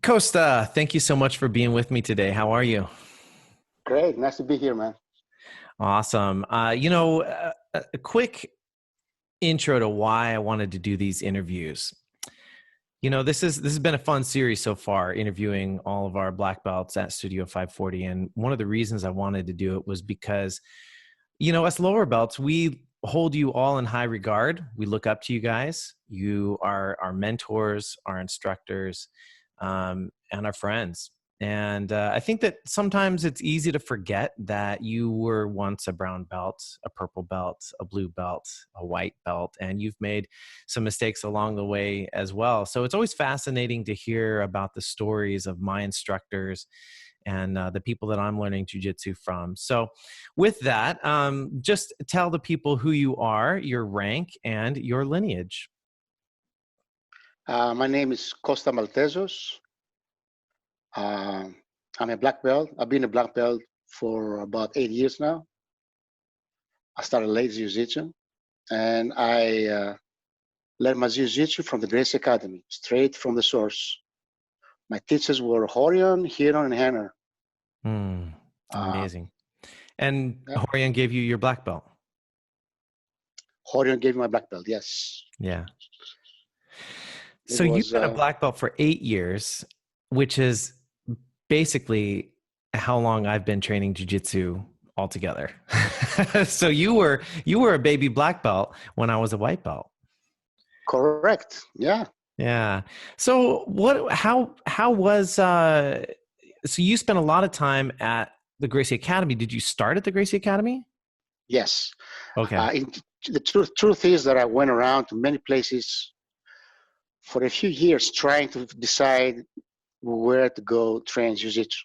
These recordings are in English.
Kosta, thank you so much for being with me today. How are you? Great. Nice to be here, man. Awesome. A quick intro to why I wanted to do these interviews. This has been a fun series so far, interviewing all of our black belts at Studio 540. And one of the reasons I wanted to do it was because, us lower belts, we hold you all in high regard. We look up to you guys. You are our mentors, our instructors, and our friends. And I think that sometimes it's easy to forget that you were once a brown belt, a purple belt, a blue belt, a white belt, and you've made some mistakes along the way as well. So it's always fascinating to hear about the stories of my instructors and the people that I'm learning jiu-jitsu from. So with that, just tell the people who you are, your rank, and your lineage. My name is Kosta Maltezos. I'm a black belt. I've been a black belt for about 8 years now. I started late Jiu Jitsu, and I learned my Jiu Jitsu from the Gracie Academy, straight from the source. My teachers were Horion, Hiron, and Henner. Uh, Amazing. And yeah. Horian gave you your black belt. Horion gave me my black belt, yes. Yeah. It So you've was, been a black belt for 8 years, which is basically how long I've been training jiu-jitsu altogether. So you were a baby black belt when I was a white belt. correct, yeah. Yeah. So how was so you spent a lot of time at the Gracie Academy. Did you start at the Gracie Academy? Yes. Okay. The truth is that I went around to many places for a few years trying to decide where to go train jiu-jitsu.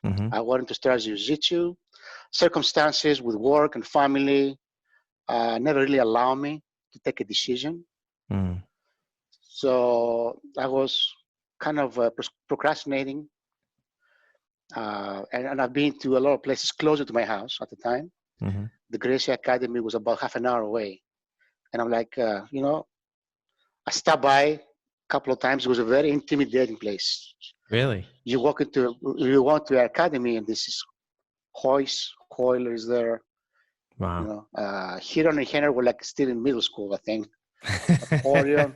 Mm-hmm. I wanted to start jiu-jitsu. Circumstances with work and family never really allowed me to take a decision. Mm. So I was kind of procrastinating. And I've been to a lot of places closer to my house at the time. Mm-hmm. The Gracie Academy was about half an hour away. And I'm like, I stopped by a couple of times. It was a very intimidating place. Really? You walk to our academy, and this is Hoyler is there. Wow. Hiron and Henner were like still in middle school, I think. Horion,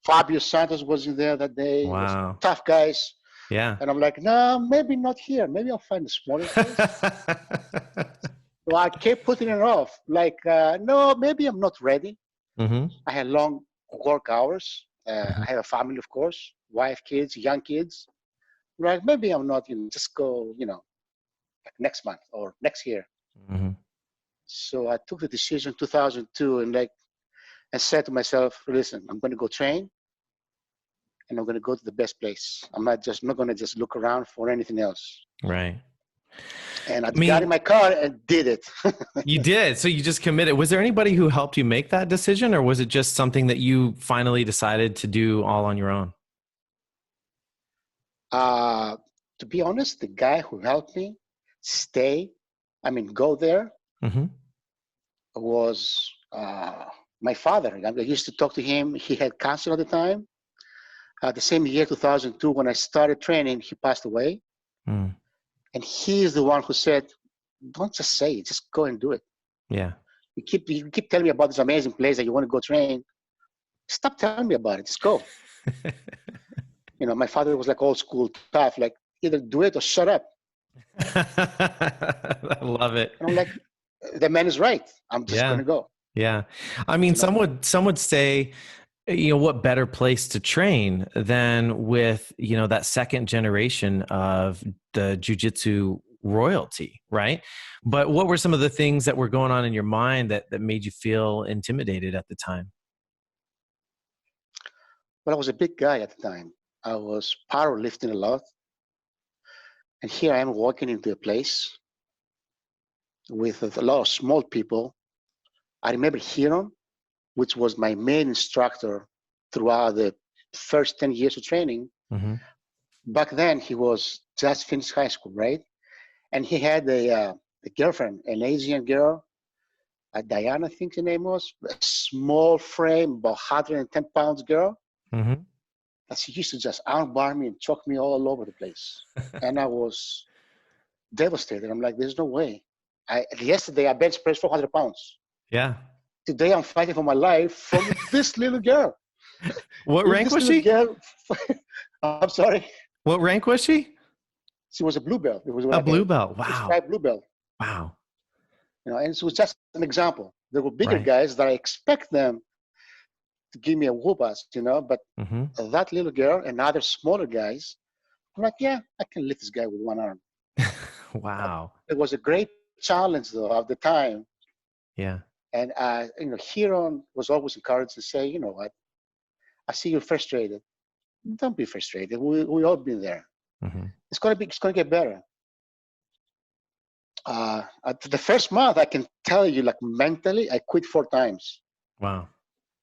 Fabio Santos was in there that day. It was Wow. tough guys. Yeah. And I'm like, no, maybe not here. Maybe I'll find a smaller place. So I kept putting it off. Like, no, maybe I'm not ready. Mm-hmm. I had long work hours. Mm-hmm. I have a family, of course, wife, kids, young kids. Like, maybe I'm not, just go, like next month or next year. Mm-hmm. So I took the decision 2002 and said to myself, listen, I'm going to go train and I'm going to go to the best place. I'm not going to just look around for anything else. Right. And I got in my car and did it. You did. So you just committed. Was there anybody who helped you make that decision, or was it just something that you finally decided to do all on your own? To be honest, the guy who helped me go there, Mm-hmm. was my father. I used to talk to him. He had cancer at the time. The same year, 2002, when I started training, he passed away. Mm. And he is the one who said, don't just say it, just go and do it. Yeah. You keep telling me about this amazing place that you want to go train. Stop telling me about it, just go. My father was like old school tough, like either do it or shut up. I love it. And I'm like, the man is right. I'm just going to go. Yeah. I mean, some would say, what better place to train than with, that second generation of the jiu-jitsu royalty, right? But what were some of the things that were going on in your mind that made you feel intimidated at the time? Well, I was a big guy at the time. I was powerlifting a lot. And here I am walking into a place with a lot of small people. I remember Hiron, which was my main instructor throughout the first 10 years of training. Mm-hmm. Back then, he was just finished high school, right? And he had a girlfriend, an Asian girl, Diana, I think the name was, a small frame, about 110 pounds girl. Mm-hmm. that she used to just armbar me and choke me all over the place. And I was devastated. I'm like, there's no way. Yesterday, I bench pressed 400 pounds. Yeah. Today, I'm fighting for my life from this little girl. What If rank this was little she? girl, I'm sorry. What rank was she? She was a blue belt. It was A like blue a belt. Wow. prescribed blue belt. Wow. And it was just an example. There were bigger Right. guys that I expect them to give me a whoop ass, but Mm-hmm. that little girl and other smaller guys, I'm like, yeah, I can lift this guy with one arm. Wow. It was a great challenge though at the time. Yeah. And Huron was always encouraged to say, you know what, I see you're frustrated. Don't be frustrated. We all been there. Mm-hmm. It's gonna get better. The first month, I can tell you, like mentally, I quit 4 times. Wow.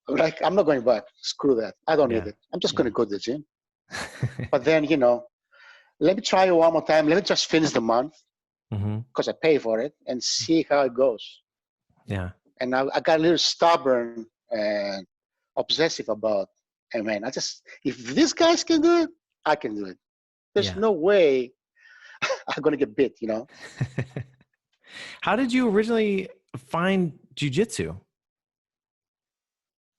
Like, I'm not going back. Screw that. I don't need Yeah. it. I'm just going to go to the gym. But then, let me try it one more time. Let me just finish the month Mm-hmm. because I pay for it and see how it goes. Yeah. And I got a little stubborn and obsessive about, hey, man, if these guys can do it, I can do it. There's no way I'm going to get bit, How did you originally find jiu-jitsu?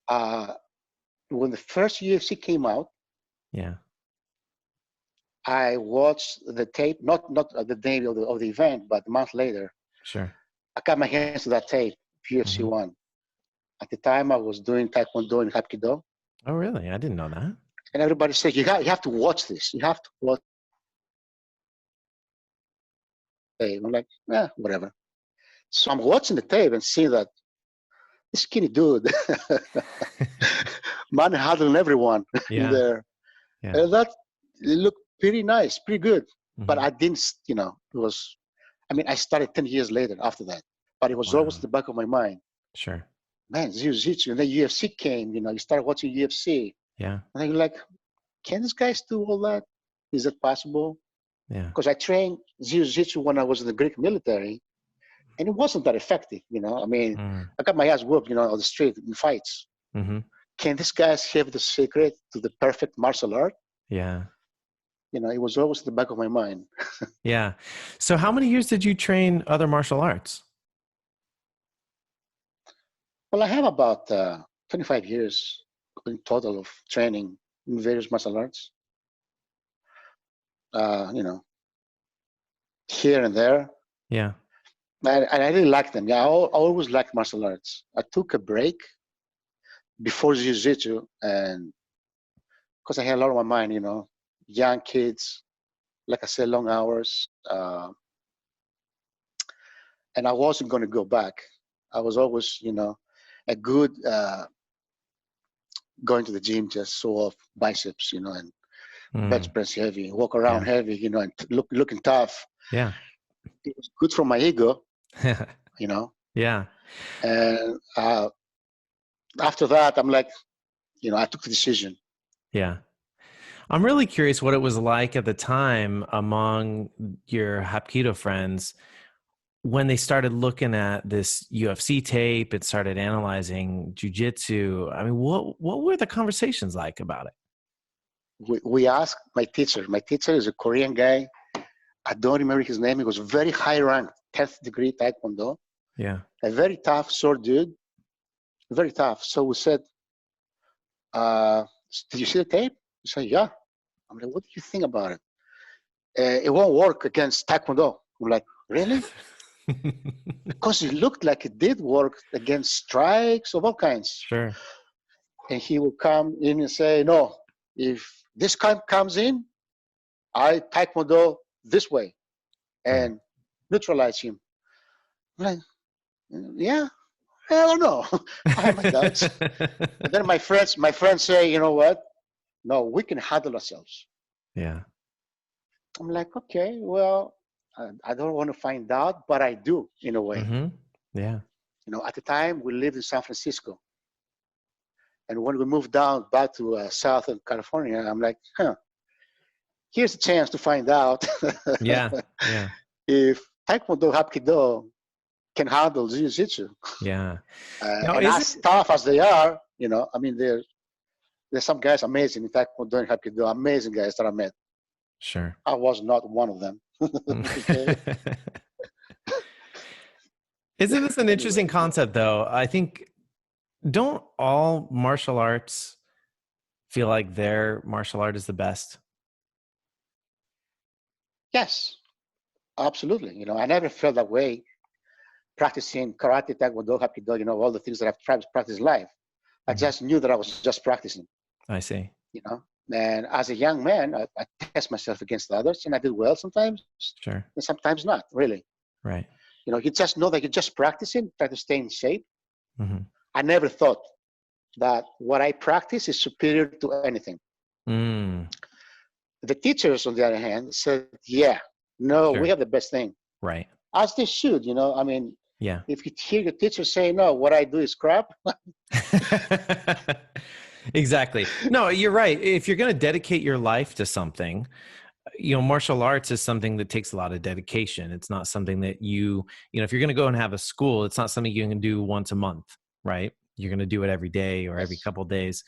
When the first UFC came out, Yeah. I watched the tape, not the day of the event, but a month later. Sure. I got my hands to that tape, UFC Mm-hmm. 1. At the time, I was doing Taekwondo and Hapkido. Oh, really? I didn't know that. And everybody said, you have to watch this. You have to watch the tape. I'm like, whatever. So I'm watching the tape and seeing that this skinny dude manhandling everyone in there. Yeah. And that it looked pretty nice, pretty good. Mm-hmm. But I didn't, I started 10 years later after that. But it was always in the back of my mind. Sure. Man, Jiu-Jitsu. And then UFC came, you started watching UFC. Yeah. And you're like, can these guys do all that? Is it possible? Yeah. Because I trained Jiu-Jitsu when I was in the Greek military, and it wasn't that effective, I got my ass whooped, on the street in fights. Mm-hmm. Can these guys have the secret to the perfect martial art? Yeah. It was always in the back of my mind. Yeah. So how many years did you train other martial arts? Well, I have about 25 years in total of training in various martial arts. Here and there. Yeah. And I really like them. Yeah, I always liked martial arts. I took a break before Jiu-Jitsu, and because I had a lot on my mind, young kids, like I said, long hours. And I wasn't going to go back. I was always, a good going to the gym, just show off biceps, and bench press heavy, walk around heavy, and looking tough. Yeah. It was good for my ego, Yeah. And after that, I'm like, I took the decision. Yeah. I'm really curious what it was like at the time among your Hapkido friends when they started looking at this UFC tape and started analyzing jiu-jitsu. I mean, what were the conversations like about it? We asked my teacher. My teacher is a Korean guy. I don't remember his name. He was very high ranked, 10th degree Taekwondo. Yeah. A very tough, short dude. Very tough. So we said, did you see the tape? He said, yeah. I'm like, what do you think about it? It won't work against Taekwondo. I'm like, really? Because it looked like it did work against strikes of all kinds. Sure. And he would come in and say, no, if this comes in, I Taekwondo this way and neutralize him. I'm like, yeah, I don't know. I have my doubts. And then my friends say, you know what? No, we can handle ourselves. Yeah. I'm like, okay, well, I don't want to find out, but I do in a way. Mm-hmm. Yeah. At the time we lived in San Francisco. And when we moved down back to Southern California, I'm like, here's a chance to find out Yeah. if Taekwondo, Hapkido can handle Jiu-Jitsu. Yeah. And as tough as they are, they're There's some guys amazing in Taekwondo and Hapkido, amazing guys that I met. Sure. I was not one of them. Okay. Isn't this an interesting Anyway, concept, though? I think, don't all martial arts feel like their martial art is the best? yes, absolutely. I never felt that way practicing karate, taekwondo, hapkido, all the things that I've tried to practice in life. I Mhm. just knew that I was just practicing, I see. you know. And as a young man, I test myself against others, and I did well sometimes, Sure. and sometimes not, really. Right. You just know that you're just practicing, try to stay in shape. Mm-hmm. I never thought that what I practice is superior to anything. Mm, The teachers, on the other hand, said, yeah, no, we sure. have the best thing. Right. As they should, I mean, Yeah. if you hear your teacher say, no, what I do is crap. Exactly. No, you're right. If you're going to dedicate your life to something, martial arts is something that takes a lot of dedication. It's not something that if you're going to go and have a school, it's not something you can do once a month, right? You're going to do it every day or every Yes. couple of days.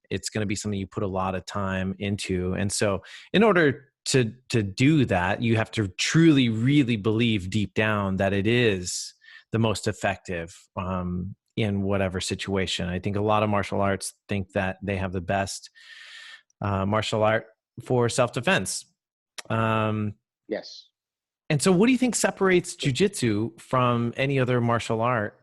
It's going to be something you put a lot of time into. And so in order to do that, you have to truly, really believe deep down that it is the most effective in whatever situation. I think a lot of martial arts think that they have the best martial art for self-defense. Yes. And so what do you think separates jiu-jitsu from any other martial art,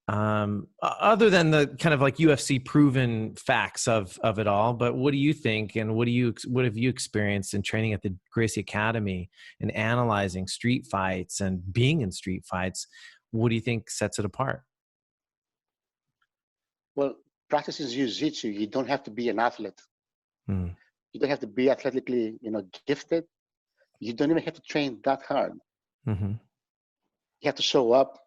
other than the kind of like UFC proven facts of it all? But what do you think, and what have you experienced in training at the Gracie Academy and analyzing street fights and being in street fights? What do you think sets it apart? Well, practicing jiu-jitsu, you don't have to be an athlete. Mm, You don't have to be athletically, gifted. You don't even have to train that hard. mm-hmm. You have to show up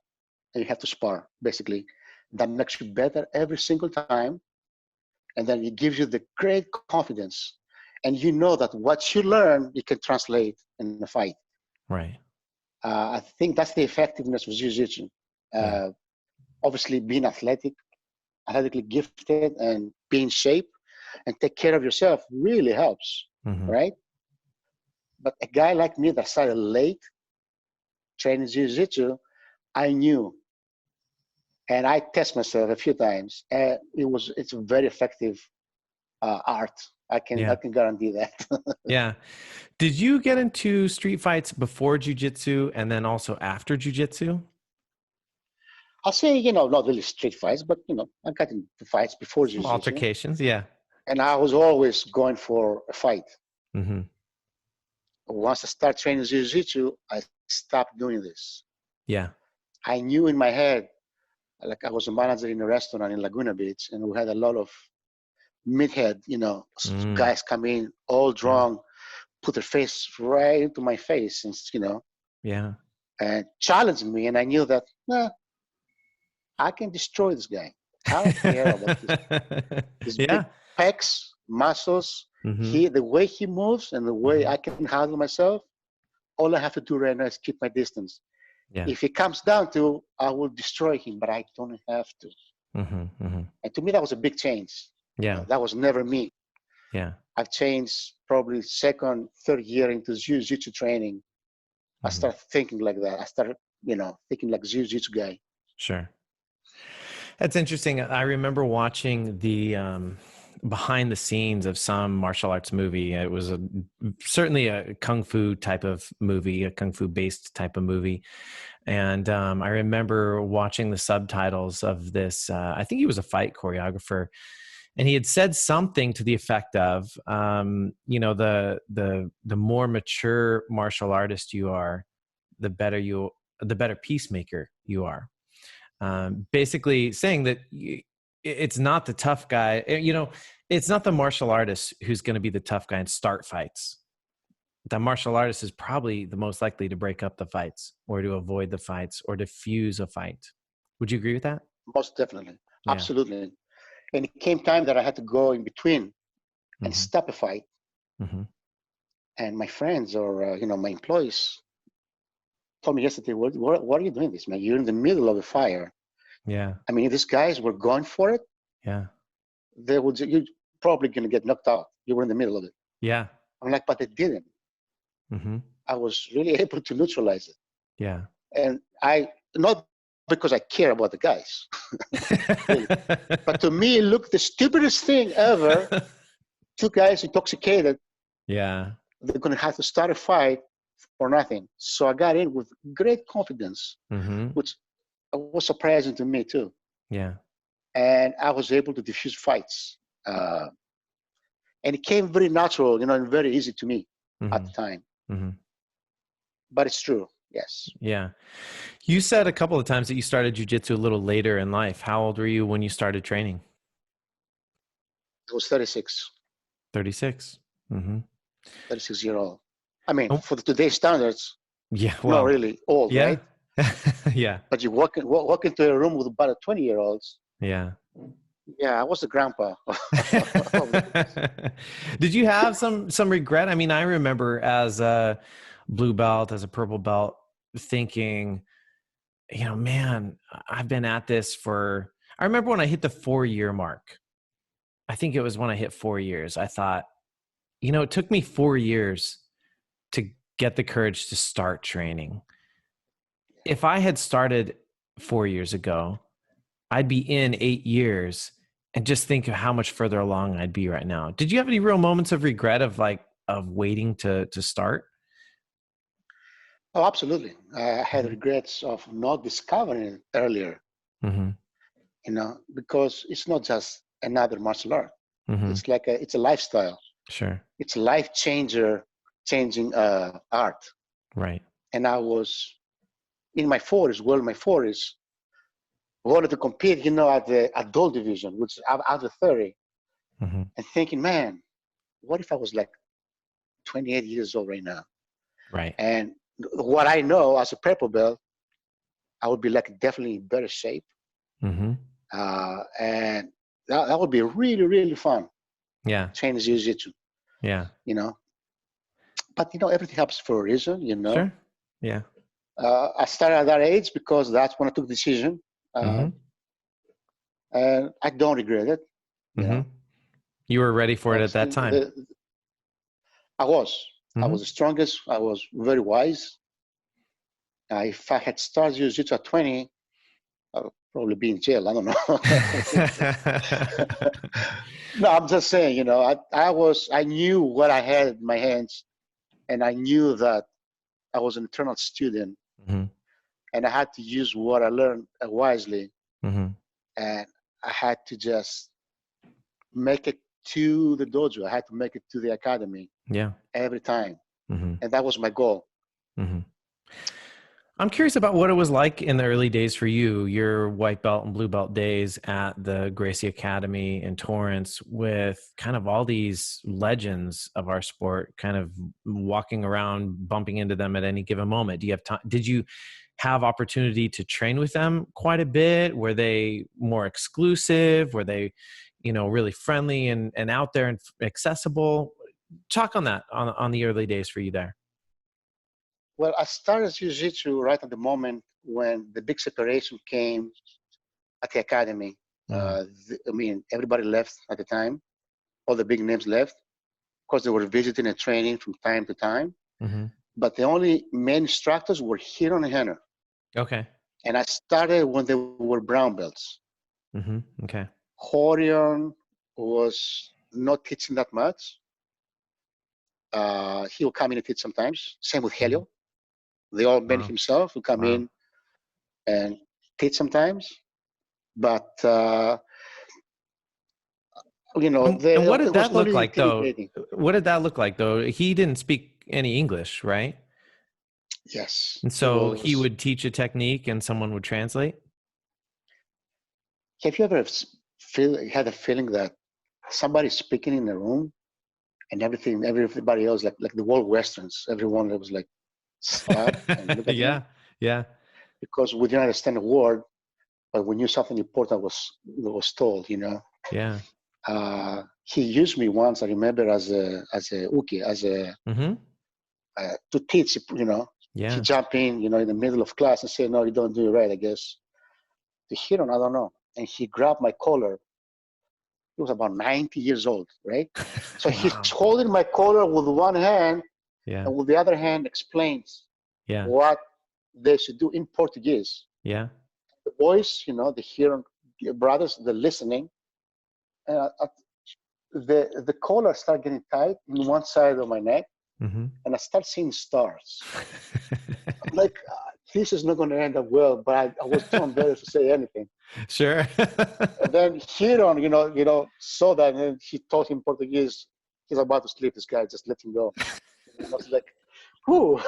and you have to spar, basically. That makes you better every single time. And then it gives you the great confidence. And you know that what you learn, you can translate in a fight. Right. I think that's the effectiveness of jiu-jitsu. Yeah. Obviously, being athletically gifted and be in shape and take care of yourself really helps, Mm-hmm. right? But a guy like me that started late training jiu-jitsu, I knew, and I test myself a few times. It's a very effective art. I Yeah. can guarantee that. Yeah. Did you get into street fights before jiu-jitsu and then also after jiu-jitsu? I'll say, not really street fights, but I got into fights before Some jiu-jitsu, altercations. Yeah. and I was always going for a fight. Mm-hmm. Once I start training jiu-jitsu, I stopped doing this. Yeah. I knew in my head, like I was a manager in a restaurant in Laguna Beach, and we had a lot of meathead, Mm. guys come in all Yeah. drunk, put their face right into my face, and Yeah. and challenging me. And I knew that, I can destroy this guy. I don't care about his big Yeah. pecs, muscles. Mm-hmm. The way he moves and the way Mm-hmm. I can handle myself. All I have to do right now is keep my distance. Yeah. If it comes down to, I will destroy him, but I don't have to. Mm-hmm. Mm-hmm. And to me, that was a big change. Yeah. That was never me. Yeah. I've changed probably second, third year into jiu-jitsu training. I Mm-hmm. started thinking like that. I started, thinking like jiu-jitsu guy. Sure. That's interesting. I remember watching the behind the scenes of some martial arts movie. It was certainly a kung fu type of movie, a kung fu based type of movie. And I remember watching the subtitles of this. I think he was a fight choreographer, and he had said something to the effect of, the more mature martial artist you are, the better peacemaker you are. Basically saying that it's not the tough guy. It's not the martial artist who's going to be the tough guy and start fights. The martial artist is probably the most likely to break up the fights or to avoid the fights or diffuse a fight. Would you agree with that? Most definitely. Yeah. Absolutely. And it came time that I had to go in between and Mm-hmm. stop a fight. Mm-hmm. And my friends or, my employees told me yesterday, what are you doing this, man? You're in the middle of a fire. Yeah. I mean, if these guys were going for it, Yeah. they would, probably going to get knocked out. You were in the middle of it. Yeah. I'm like, but it didn't. Mm-hmm. I was really able to neutralize it. Yeah. And not because I care about the guys, really. But to me, it looked the stupidest thing ever. Two guys intoxicated. Yeah. They're going to have to start a fight for nothing. So I got in with great confidence, Mm-hmm. which was surprising to me too. Yeah. And I was able to diffuse fights. And it came very natural, and very easy to me at the time. Mm-hmm. But it's true, yes. Yeah. You said a couple of times that you started jiu-jitsu a little later in life. How old were you when you started training? I was 36. 36. Mm-hmm. 36-year-old. I mean, Oh. for today's standards, Yeah. Well, not really old, yeah. right? Yeah. But you walk into a room with about 20-year-olds. Yeah. Yeah, I was the grandpa. Did you have some regret? I mean, I remember as a blue belt, as a purple belt, thinking, man, I've been at this I remember when I hit the 4-year mark. I think it was when I hit 4 years. I thought, it took me 4 years to get the courage to start training. If I had started 4 years ago, I'd be in 8 years, and just think of how much further along I'd be right now. Did you have any real moments of regret of waiting to start? Oh, absolutely. I had regrets of not discovering it earlier, Mm-hmm. Because it's not just another martial art. Mm-hmm. It's like it's a lifestyle. Sure. It's a changing art. Right. And I was in my 40s, wanted to compete, at the adult division, which is out of 30, Mm-hmm. and thinking, man, what if I was like 28 years old right now? Right. And what I know as a purple belt, I would be like definitely in better shape. Mm-hmm. And that would be really, really fun. Yeah. Training jiu-jitsu, Yeah. But, everything happens for a reason, Sure. Yeah. I started at that age because that's when I took the decision. Mm-hmm. And I don't regret it. Mm-hmm. You were ready for it at that time. I was. Mm-hmm. I was the strongest. I was very wise. If I had started jiu-jitsu at 20, I would probably be in jail. I don't know. No, I'm just saying, I knew what I had in my hands, and I knew that I was an eternal student, Mm-hmm. and I had to use what I learned wisely, Mm-hmm. and I had to just make it to the dojo. I had to make it to the academy. Yeah. Every time. Mm-hmm. And that was my goal. Mm-hmm. I'm curious about what it was like in the early days for you, your white belt and blue belt days at the Gracie Academy in Torrance, with kind of all these legends of our sport kind of walking around, bumping into them at any given moment. Do you have time? Did you have opportunity to train with them quite a bit? Were they more exclusive? Were they, really friendly and out there and accessible? Talk on that, on the early days for you there. Well, I started jiu-jitsu right at the moment when the big separation came at the academy. Everybody left at the time. All the big names left. Of course, they were visiting and training from time to time. Mm-hmm. But the only main instructors were Hiro and Henner. Okay. And I started when they were brown belts. Mm-hmm. Okay. Horion was not teaching that much. He will come in and teach sometimes. Same with Helio. The old man himself will come in and teach sometimes. But, and what did that look like, though? What did that look like, though? He didn't speak any English, right? Yes. And so he would teach a technique and someone would translate? Have you ever had a feeling that somebody's speaking in the room and everybody else, like the world westerns, everyone was like, stop and look at yeah, me? Yeah. Because we didn't understand a word, but we knew something important was told, Yeah. He used me once, I remember, as a uke, to teach, Yeah. He jumped in, in the middle of class and said, no, you don't do it right, I guess. To Hiro, I don't know. And he grabbed my collar He was about 90 years old, right? So he's Wow. holding my collar with one hand, Yeah. and with the other hand explains Yeah. what they should do in Portuguese. Yeah. The boys, the Huron brothers, they're listening. And the collar started getting tight in one side of my neck, Mm-hmm. and I start seeing stars. I'm like, this is not going to end up well, but I was too embarrassed to say anything. Sure. And then Huron, saw that, and then he taught him Portuguese. He's about to sleep, this guy, just let him go. And I was like, whoo,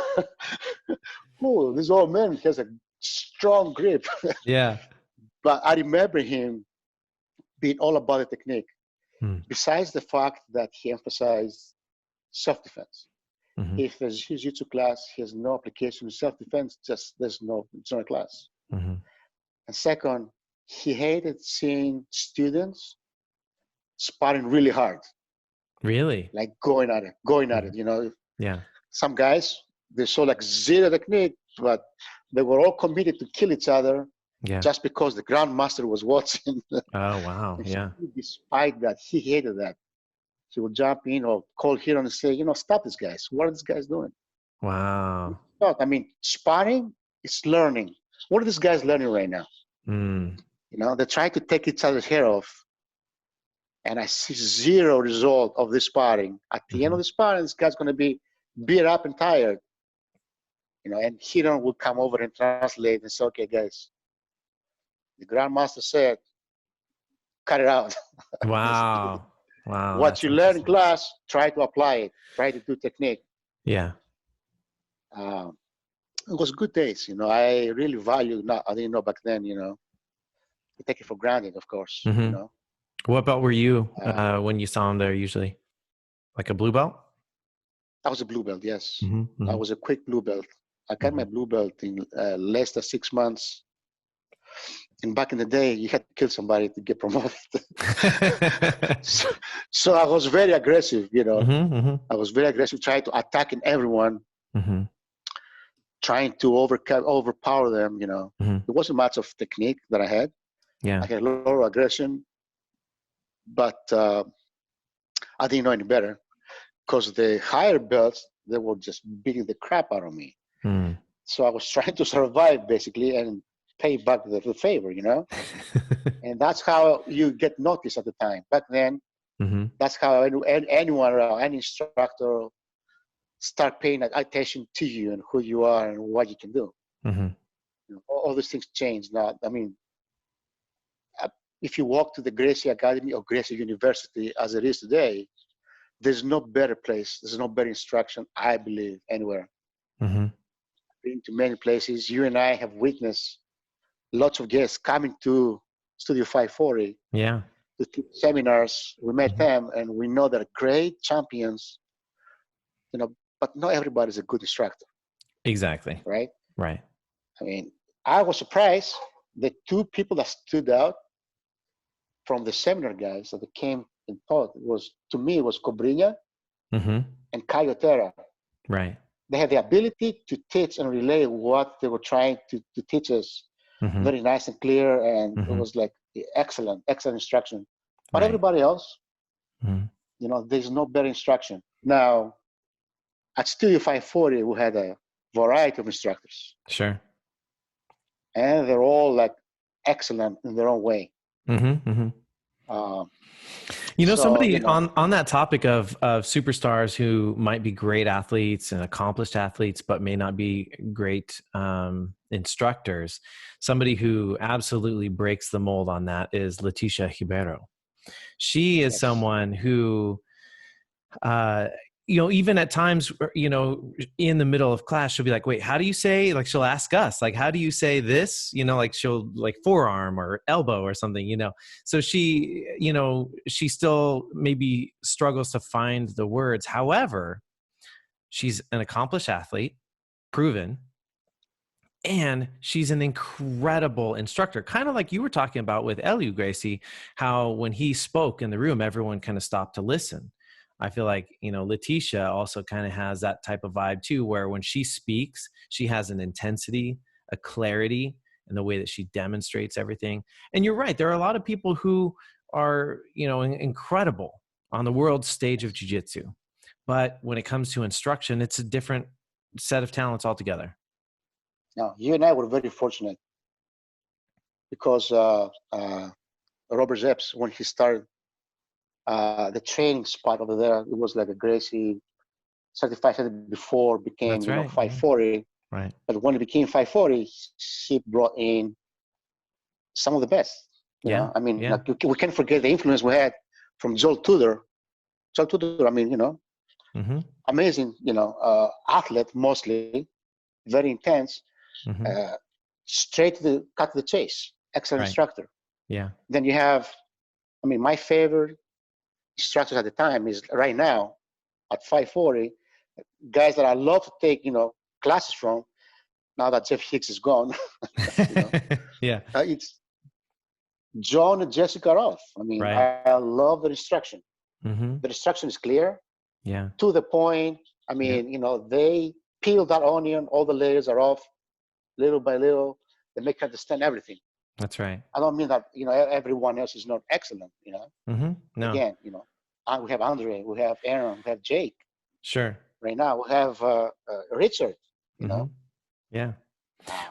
whoo, this old man has a strong grip. Yeah. But I remember him being all about the technique. Besides the fact that he emphasized self-defense. Mm-hmm. If there's a jiu-jitsu class, he has no application to self-defense, it's not a class. Mm-hmm. And second, he hated seeing students sparring really hard. Really? Like going at it. Yeah. Some guys, they saw like zero technique, but they were all committed to kill each other just because the Grandmaster was watching. Oh, wow. Yeah. Despite that, he hated that. He would jump in or call Huron and say, stop these guys. What are these guys doing? Wow. I mean, sparring is learning. What are these guys learning right now? They try to take each other's hair off. And I see zero result of this sparring. At the end of the sparring, this guy's going to be beat up and tired. And Huron would come over and translate and say, okay, guys, the Grandmaster said, cut it out. Wow. Wow. What you learn in class, try to apply it. Try to do technique. Yeah. It was good days. I really value. I didn't know back then. You take it for granted, of course. Mm-hmm. What belt were you when you saw him there? Usually, like a blue belt. I was a blue belt. Yes, mm-hmm. I was a quick blue belt. I got my blue belt in less than 6 months. And back in the day, you had to kill somebody to get promoted. so I was very aggressive, I was very aggressive, trying to attack everyone, trying to overpower them, It wasn't much of technique that I had. Yeah. I had a lot of aggression, but I didn't know any better because the higher belts, they were just beating the crap out of me. So I was trying to survive, basically, and pay back the favor, And that's how you get noticed at the time. Back then, that's how anyone around, any instructor start paying attention to you and who you are and what you can do. All these things change now. I mean, if you walk to the Gracie Academy or Gracie University as it is today, there's no better place. There's no better instruction, I believe, anywhere. I've been to many places. You and I have witnessed lots of guests coming to Studio 540 to seminars. We met them, and we know they're great champions, but not everybody's a good instructor. Exactly. Right? Right. I mean, I was surprised. The two people that stood out from the seminar guys that came and taught was Cobrinha and Caio Terra. Right. They had the ability to teach and relay what they were trying to teach us. Very nice and clear, and it was like excellent instruction. But everybody else, there's no better instruction. Now, at Studio 540, we had a variety of instructors. Sure. And they're all like excellent in their own way. Somebody on that topic of superstars who might be great athletes and accomplished athletes, but may not be great instructors. Somebody who absolutely breaks the mold on that is Leticia Ribeiro. She is someone who, even at times, in the middle of class, she'll be like, wait, how do you say, like, she'll ask us, like, how do you say this? Like she'll like forearm or elbow or something, So she, she still maybe struggles to find the words. However, she's an accomplished athlete, proven, and she's an incredible instructor, kind of like you were talking about with Helio Gracie, how when he spoke in the room, everyone kind of stopped to listen. I feel like, Leticia also kind of has that type of vibe too, where when she speaks, she has an intensity, a clarity in the way that she demonstrates everything. And you're right. There are a lot of people who are, incredible on the world stage of jiu-jitsu. But when it comes to instruction, it's a different set of talents altogether. Now, you and I were very fortunate because Robert Zepps, when he started the training spot over there, it was like a Gracie certified before became, That's right. 540. Right. But when it became 540, he brought in some of the best. I mean, like, we can't forget the influence we had from Joel Tudor. Joel Tudor, I mean, amazing, athlete mostly, very intense, straight to the cut to the chase, excellent instructor. Yeah. Then you have, I mean, my favorite instructors at the time is right now at 540, guys that I love to take, classes from. Now that Jeff Hicks is gone, Yeah. It's John and Jessica Roth. I mean, I love the instruction. The instruction is clear, to the point. I mean, they peel that onion, all the layers are off, little by little. They make you understand everything. That's right. I don't mean that, everyone else is not excellent, No. Again, we have Andre, we have Aaron, we have Jake. Sure. Right now, we have Richard, Yeah.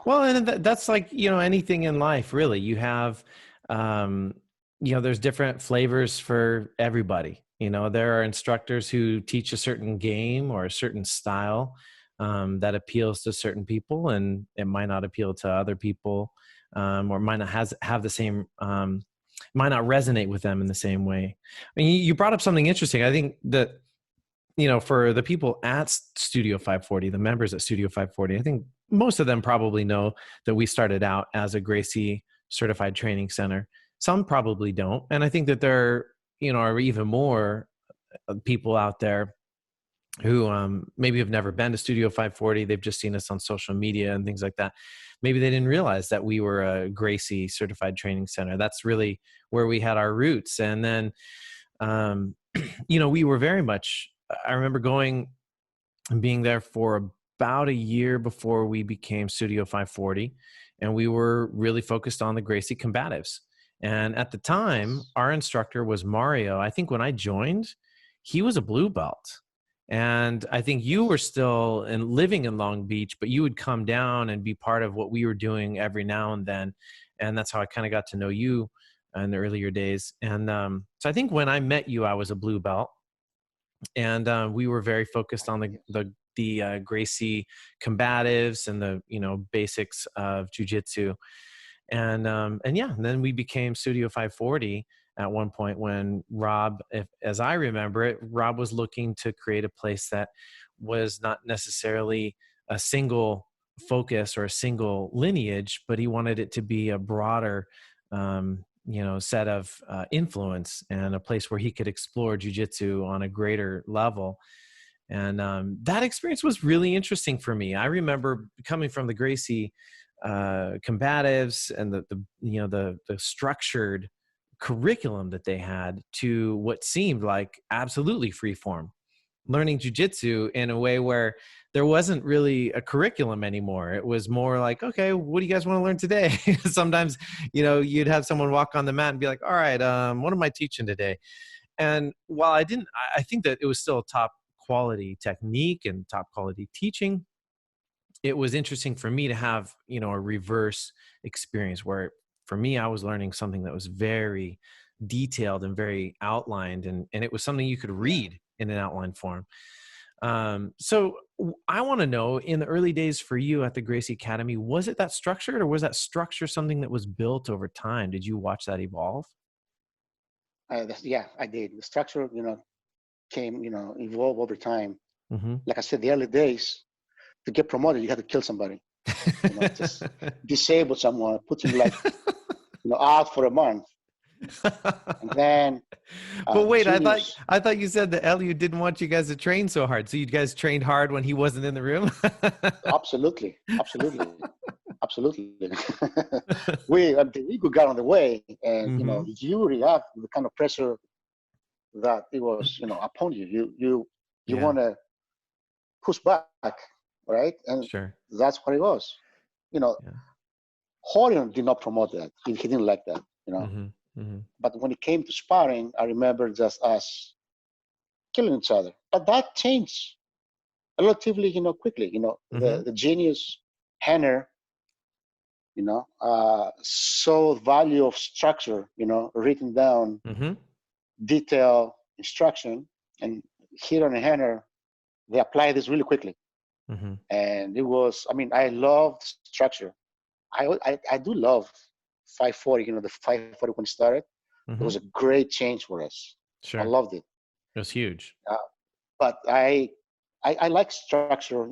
Well, and that's like, anything in life, really. You have, there's different flavors for everybody. There are instructors who teach a certain game or a certain style that appeals to certain people, and it might not appeal to other people, or might not have the same, might not resonate with them in the same way. I mean, you brought up something interesting. I think that, for the people at Studio 540, the members at Studio 540, I think most of them probably know that we started out as a Gracie certified training center. Some probably don't. And I think that there, are even more people out there who maybe have never been to Studio 540. They've just seen us on social media and things like that. Maybe they didn't realize that we were a Gracie certified training center. That's really where we had our roots. And then, we were very much, I remember going and being there for about a year before we became Studio 540. And we were really focused on the Gracie combatives. And at the time, our instructor was Mario. I think when I joined, he was a blue belt. And I think you were still living in Long Beach, but you would come down and be part of what we were doing every now and then. And that's how I kind of got to know you in the earlier days. And so I think when I met you, I was a blue belt. And we were very focused on the Gracie combatives and the basics of jiu-jitsu. And then we became Studio 540 at one point when Rob, as I remember it, Rob was looking to create a place that was not necessarily a single focus or a single lineage, but he wanted it to be a broader set of influence and a place where he could explore jiu-jitsu on a greater level. And that experience was really interesting for me. I remember coming from the Gracie combatives and the structured curriculum that they had to what seemed like absolutely free form, learning jiu-jitsu in a way where there wasn't really a curriculum anymore. It was more like, okay, what do you guys want to learn today? Sometimes, you'd have someone walk on the mat and be like, all right, what am I teaching today? And while I think that it was still top quality technique and top quality teaching, it was interesting for me to have, a reverse experience where for me, I was learning something that was very detailed and very outlined, and it was something you could read in an outline form. So I want to know, in the early days for you at the Gracie Academy, was it that structured, or was that structure something that was built over time? Did you watch that evolve? Yeah, I did. The structure, came, evolve over time. Mm-hmm. Like I said, the early days, to get promoted, you had to kill somebody. Just disable someone, put him out for a month. And then but wait, I thought you said that Helio didn't want you guys to train so hard. So you guys trained hard when he wasn't in the room? Absolutely. The ego got on the way, and you react to the kind of pressure that it was upon you. You want to push back, right? And sure, that's what it was. Horion did not promote that. He didn't like that. But when it came to sparring, I remember just us killing each other. But that changed relatively, quickly. The genius Henner, saw the value of structure, written down, detail, instruction, and here on Henner, they apply this really quickly. And it was, I loved structure. I do love 540, the 540 when it started. It was a great change for us. Sure. I loved it. It was huge. But I like structure,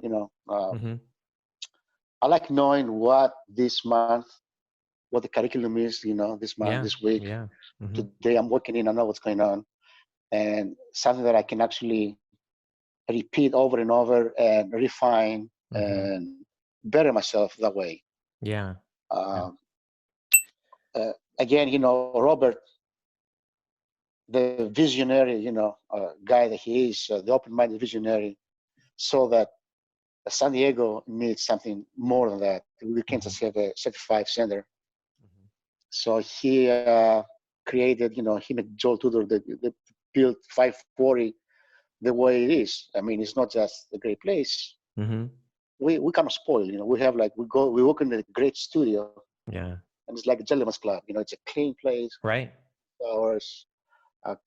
I like knowing what this month, what the curriculum is, this month, this week. Today I'm working in, I know what's going on. And something that I can actually repeat over and over and refine and better myself that way. Yeah. Again, Robert, the visionary, guy that he is, the open-minded visionary, saw that San Diego needs something more than that. We can't just have a certified center. So he created, him and Joel Tudor, they built 540 the way it is. It's not just a great place. We kind of spoil, we have we work in a great studio. Yeah. And it's like a gentleman's club, it's a clean place. Right. Hours,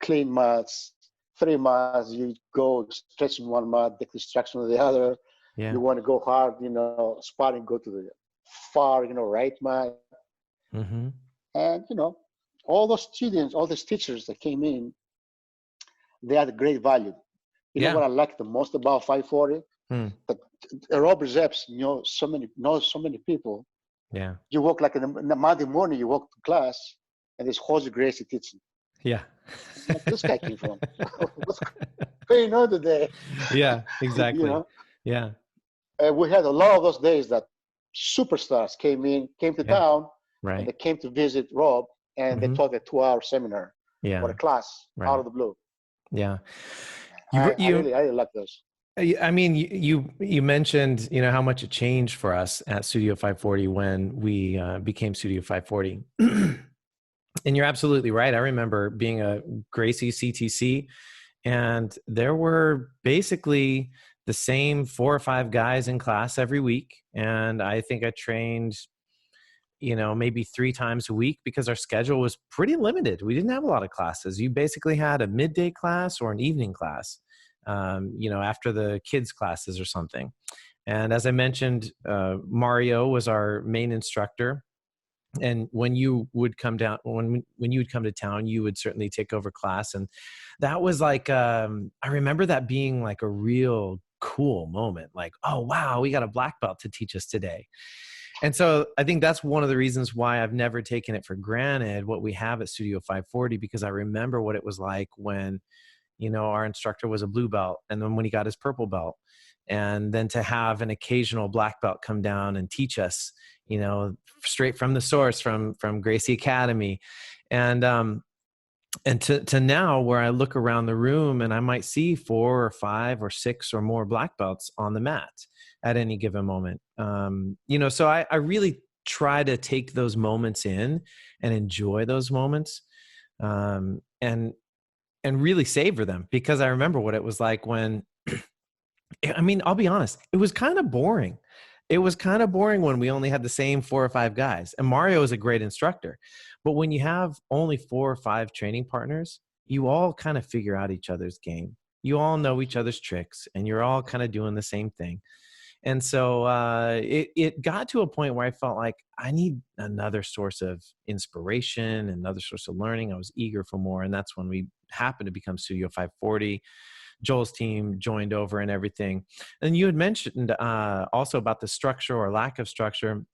clean mats, 3 mats, you go stretch in one mat, take distraction on the other. Yeah. You want to go hard, sparring, go to the far, right mat. And, all those students, all those teachers that came in, they had great value. You know what I like the most about 540? That Robert Zepps knows so many people. Yeah. You walk like in the Monday morning, you walk to class, and there's Helio Gracie teaching. Yeah. Like, this guy came from. What's going on today? Yeah, exactly. Yeah. And we had a lot of those days that superstars came to town, and they came to visit Rob, and they taught a 2-hour seminar or a class out of the blue. Yeah. I really like those. You mentioned, how much it changed for us at Studio 540 when we became Studio 540. And you're absolutely right. I remember being a Gracie CTC, and there were basically the same 4 or 5 guys in class every week. And I think I trained, maybe 3 times a week because our schedule was pretty limited. We didn't have a lot of classes. You basically had a midday class or an evening class, after the kids' classes or something. And as I mentioned, Mario was our main instructor. And when you would come down, when you would come to town, you would certainly take over class. And that was like, I remember that being like a real cool moment. Like, oh, wow, we got a black belt to teach us today. And so I think that's one of the reasons why I've never taken it for granted what we have at Studio 540, because I remember what it was like when, our instructor was a blue belt, and then when he got his purple belt, and then to have an occasional black belt come down and teach us, straight from the source, from Gracie Academy. And to now, where I look around the room and I might see 4 or 5 or 6 or more black belts on the mat at any given moment. So I really try to take those moments in and enjoy those moments, and really savor them, because I remember what it was like when, I'll be honest, it was kind of boring. It was kind of boring when we only had the same 4 or 5 guys. And Mario is a great instructor. But when you have only 4 or 5 training partners, you all kind of figure out each other's game. You all know each other's tricks, and you're all kind of doing the same thing. And so it got to a point where I felt like I need another source of inspiration, another source of learning. I was eager for more. And that's when we happened to become Studio 540. Joel's team joined over and everything. And you had mentioned also about the structure or lack of structure.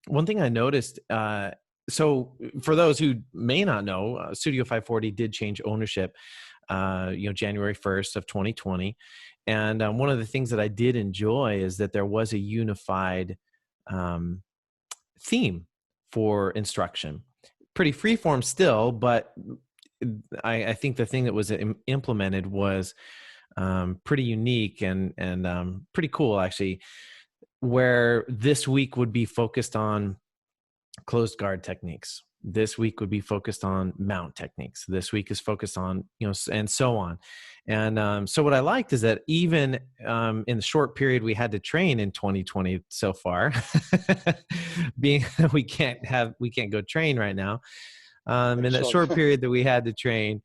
One thing I noticed, so for those who may not know, Studio 540 did change ownership, January 1st of 2020. And one of the things that I did enjoy is that there was a unified theme for instruction. Pretty freeform still, but I think the thing that was implemented was pretty unique and pretty cool, actually, where this week would be focused on closed guard techniques. This week would be focused on mount techniques. This week is focused on, and so on. And so what I liked is that even in the short period we had to train in 2020 so far, being we can't go train right now. In that short period that we had to train,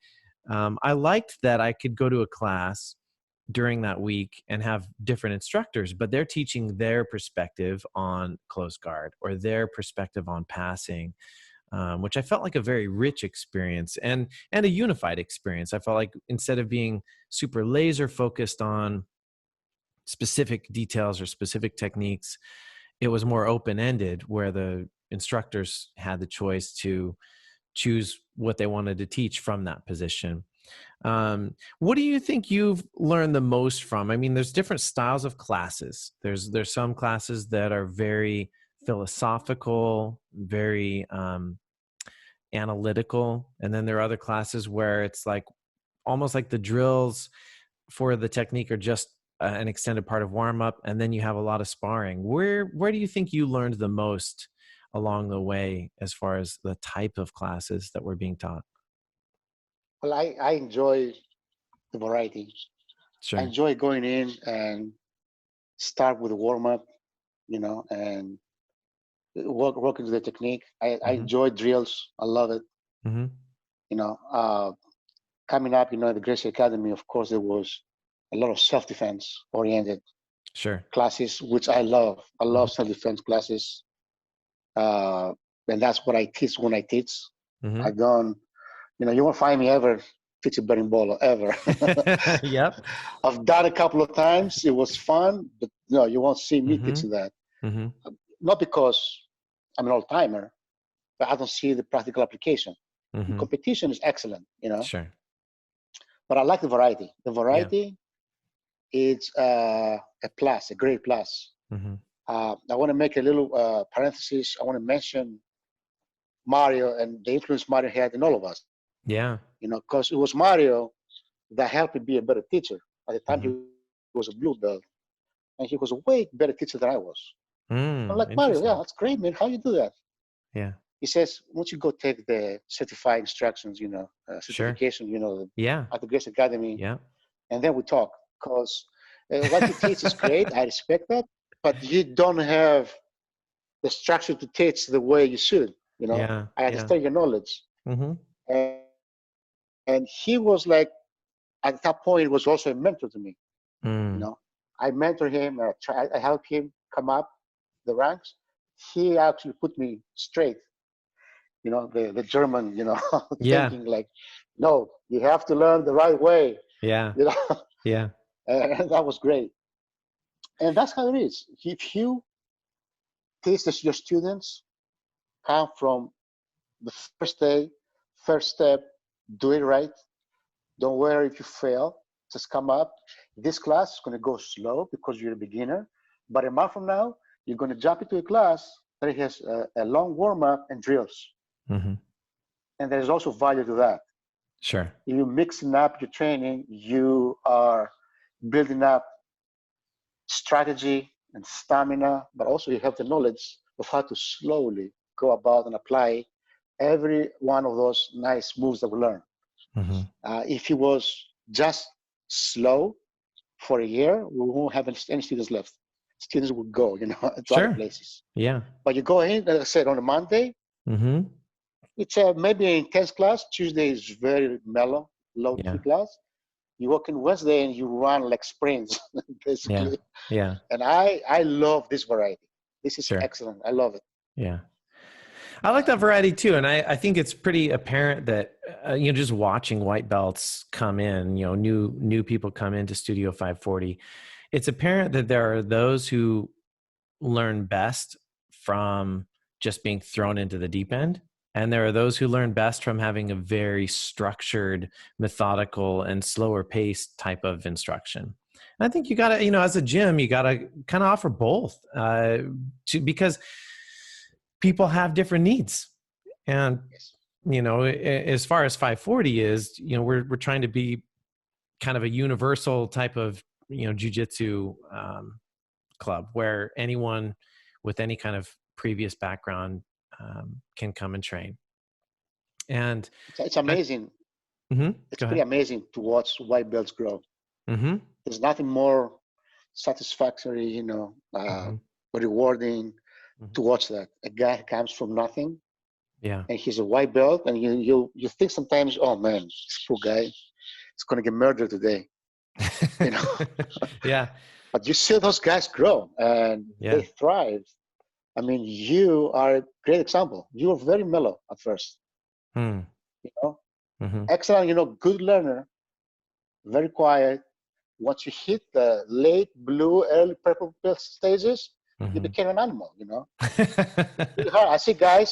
I liked that I could go to a class during that week and have different instructors, but they're teaching their perspective on close guard or their perspective on passing, which I felt like a very rich experience and a unified experience. I felt like instead of being super laser focused on specific details or specific techniques, it was more open-ended, where the instructors had the choice to choose what they wanted to teach from that position. What do you think you've learned the most from? I mean, there's different styles of classes. There's some classes that are very philosophical, very analytical, and then there are other classes where it's like almost like the drills for the technique are just an extended part of warm up, and then you have a lot of sparring. Where do you think you learned the most along the way as far as the type of classes that were being taught? Well, I enjoy the variety. Sure. I enjoy going in and start with a warm up, and work into the technique. I enjoy drills. I love it. Mm-hmm. Coming up, the Gracie Academy, of course, there was a lot of self-defense oriented classes, which I love. I love self-defense classes. And that's what I teach when I teach. I don't, you won't find me ever teach a burning ball ever. Yep. I've done a couple of times. It was fun, but no, you won't see me teaching that. Not because I'm an old timer, but I don't see the practical application. The competition is excellent, Sure. But I like the variety. The variety is a plus, a great plus. I want to make a little parenthesis. I want to mention Mario and the influence Mario had in all of us. Yeah. Because it was Mario that helped me be a better teacher. At the time, he was a blue belt, and he was a way better teacher than I was. I'm like, Mario, yeah, that's great, man. How you do that? Yeah. He says, why don't you go take the certified instructions, certification, at the Gracie Academy, and then we talk. Because what you teach is great. I respect that. But you don't have the structure to teach the way you should. I understand your knowledge. And he was like, at that point, was also a mentor to me. I mentor him. I help him come up the ranks. He actually put me straight. The German, thinking like, no, you have to learn the right way. Yeah. Yeah. And that was great. And that's how it is. If you teach your students, come from the first day, first step, do it right. Don't worry if you fail. Just come up. This class is going to go slow because you're a beginner. But a month from now, you're going to jump into a class that has a long warm-up and drills. And there's also value to that. Sure. You're mixing up your training. You are building up strategy and stamina, but also you have the knowledge of how to slowly go about and apply every one of those nice moves that we learn. If it was just slow for a year, we won't have any students left. Students will go, to other places. Yeah. But you go in, like I said, on a Monday, it's maybe an intense class. Tuesday is very mellow, low-key class. You walk in Wednesday and you run like sprints, basically. Yeah. And I love this variety. This is excellent. I love it. Yeah. I like that variety too. And I think it's pretty apparent that, just watching white belts come in, new people come into Studio 540, it's apparent that there are those who learn best from just being thrown into the deep end. And there are those who learn best from having a very structured, methodical, and slower paced type of instruction. And I think you got to, as a gym, you got to kind of offer both because people have different needs. And, as far as 540 is, we're trying to be kind of a universal type of, jiu-jitsu club where anyone with any kind of previous background can come and train. And It's I, amazing. It's go pretty ahead. amazing to watch white belts grow. Mm-hmm. There's nothing more satisfactory, Mm-hmm. rewarding Hmm. to watch that. A guy comes from nothing Yeah. and he's a white belt, and you think sometimes, oh man, this poor guy is gonna get murdered today, you know. Yeah. But you see those guys grow and they Yeah. thrive. I mean, you are a great example. You were very mellow at first, Mm. you know, Mm-hmm. excellent, good learner, very quiet. Once you hit the late blue, early purple belt stages, you Mm-hmm. became an animal, Really hard. I see guys,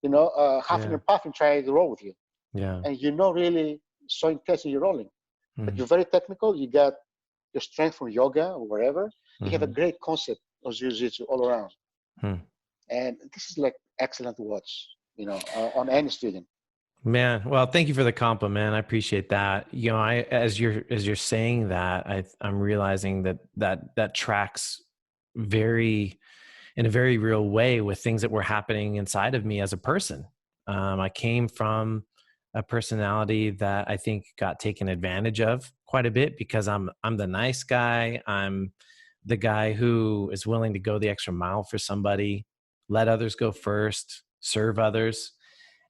huffing Yeah. and puffing trying to roll with you, Yeah. and you're not really so intense in your rolling, but Mm. you're very technical. You got your strength from yoga or wherever. You have a Mm-hmm. great concept of jiu-jitsu all around, Hmm. and this is like excellent to watch, on any student. Man, well, thank you for the compliment. I appreciate that. I as you're saying that, I'm realizing that tracks very in a very real way with things that were happening inside of me as a person. I came from a personality that I think got taken advantage of quite a bit because I'm the nice guy. I'm the guy who is willing to go the extra mile for somebody, let others go first, serve others.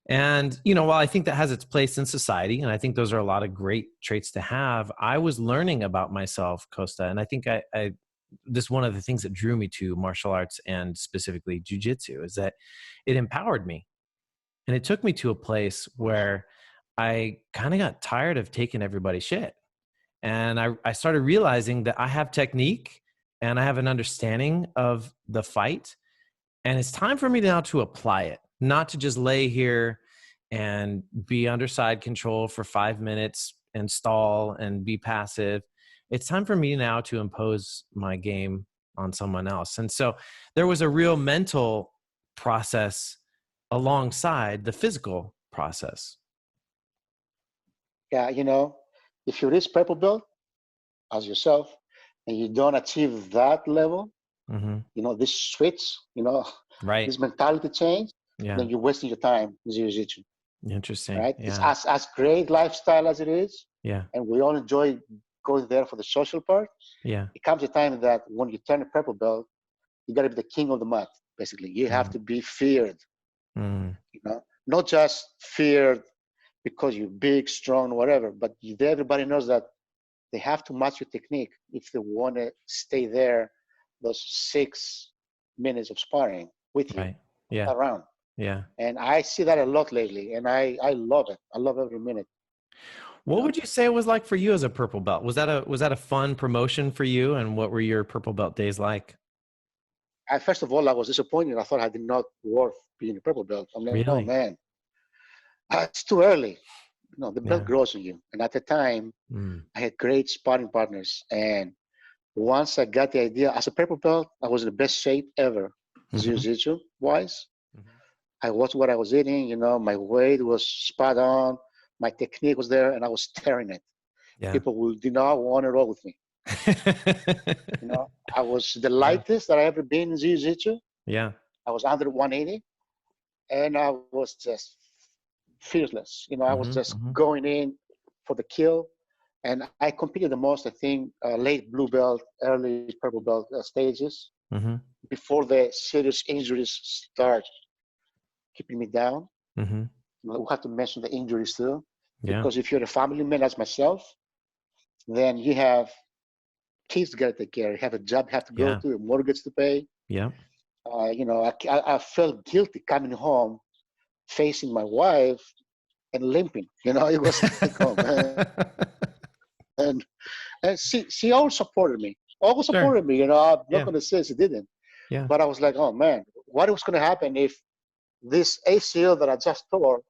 And, while I think that has its place in society, and I think those are a lot of great traits to have, I was learning about myself, Kosta. And I think this is one of the things that drew me to martial arts and specifically jujitsu is that it empowered me. And it took me to a place where I kind of got tired of taking everybody's shit. And I started realizing that I have technique and I have an understanding of the fight. And it's time for me now to apply it, not to just lay here and be under side control for 5 minutes and stall and be passive. It's time for me now to impose my game on someone else. And so there was a real mental process alongside the physical process. Yeah, if you reach purple belt as yourself and you don't achieve that level, Hmm. this switch, Right. this mentality change, Yeah. then you're wasting your time with jiu-jitsu, Interesting. right? It's Yeah. as great lifestyle as it is, Yeah. and we all enjoy going there for the social part. Yeah. It comes a time that when you turn a purple belt, you got to be the king of the mat. Basically, you have Mm. to be feared, Mm. not just feared because you're big, strong, whatever, but everybody knows that they have to match your technique if they want to stay there those 6 minutes of sparring with you Right. Yeah. around. Yeah. And I see that a lot lately, and I love it. I love every minute. You What know, would you say it was like for you as a purple belt? Was that a fun promotion for you? And what were your purple belt days like? first of all, I was disappointed. I thought I did not worth being a purple belt. I'm like, oh Really? man, it's too early. No, the belt Yeah. grows on you. And at the time, Mm. I had great sparring partners. And once I got the idea, as a purple belt, I was in the best shape ever, Hmm. jiu-jitsu wise. Hmm. I watched what I was eating. My weight was spot on. My technique was there, and I was tearing it. Yeah. People who did not want to roll with me. I was the Yeah. lightest that I ever been in jiu-jitsu. Yeah. I was under 180, and I was just fearless. I was Hmm. just Hmm. going in for the kill, and I competed the most. I think late blue belt, early purple belt stages Hmm. before the serious injuries start keeping me down. Hmm. We have to mention the injuries too, Yeah. because if you're a family man as myself, then you have kids to get to take care. You have a job you have to go Yeah. to, a mortgage to pay. Yeah. I felt guilty coming home, facing my wife and limping. It was like, oh man. And she always supported me. Always Sure. supported me. I'm not Yeah. going to say she didn't, Yeah. but I was like, oh man, what was going to happen if this ACL that I just tore,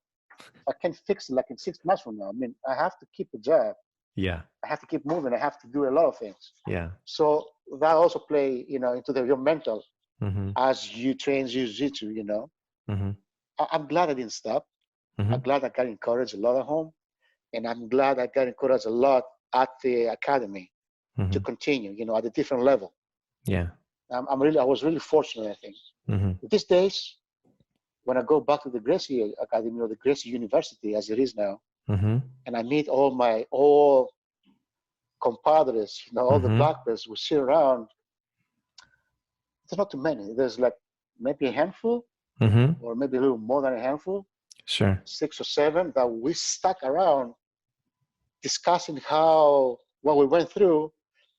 I can fix it like in 6 months from now? I mean, I have to keep the job. Yeah. I have to keep moving. I have to do a lot of things. Yeah. So that also play, into your mental Hmm. as you train jiu-jitsu. Hmm. I'm glad I didn't stop. I'm Hmm. glad I got encouraged a lot at home, and I'm glad I got encouraged a lot at the academy to Hmm. continue, at a different level. Yeah. I was really fortunate, I think. Hmm. These days, when I go back to the Gracie Academy or the Gracie University as it is now, and I meet all my compadres, all the black belts who sit around. There's not too many. There's like maybe a handful, or maybe a little more than a handful. Sure. 6 or 7 that we stuck around discussing what we went through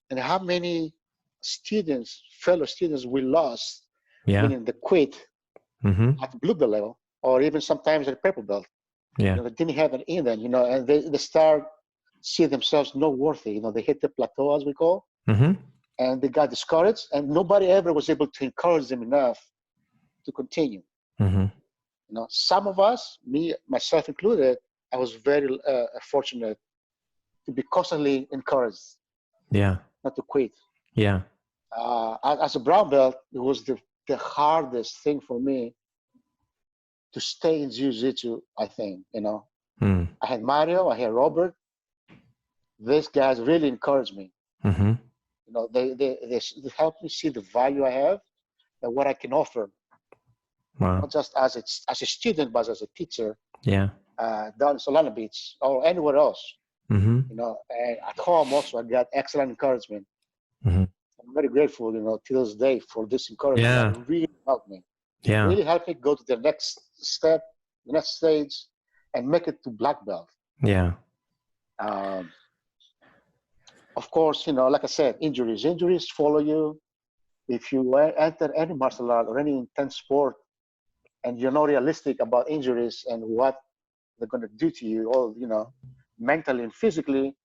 and how many fellow students we lost, meaning they quit at the blue belt level, or even sometimes at purple belt. Yeah. They didn't have it in them, and they start see themselves not worthy. They hit the plateau, as we call, and they got discouraged, and nobody ever was able to encourage them enough to continue. Some of us, me, myself included, I was very fortunate to be constantly encouraged. Yeah. Not to quit. Yeah. As a brown belt, it was the hardest thing for me to stay in jiu-jitsu, I think, I had Mario, I had Robert. These guys really encouraged me. They helped me see the value I have and what I can offer. Wow. Not just as a student, but as a teacher. Yeah. Down in Solana Beach or anywhere else. And at home also, I got excellent encouragement. I'm very grateful, to this day for this encouragement. Yeah. That really helped me. Yeah. Really helped me go to the next step, the next stage, and make it to black belt. Yeah. Of course, like I said, injuries follow you. If you enter any martial art or any intense sport, and you're not realistic about injuries and what they're going to do to you, or mentally and physically,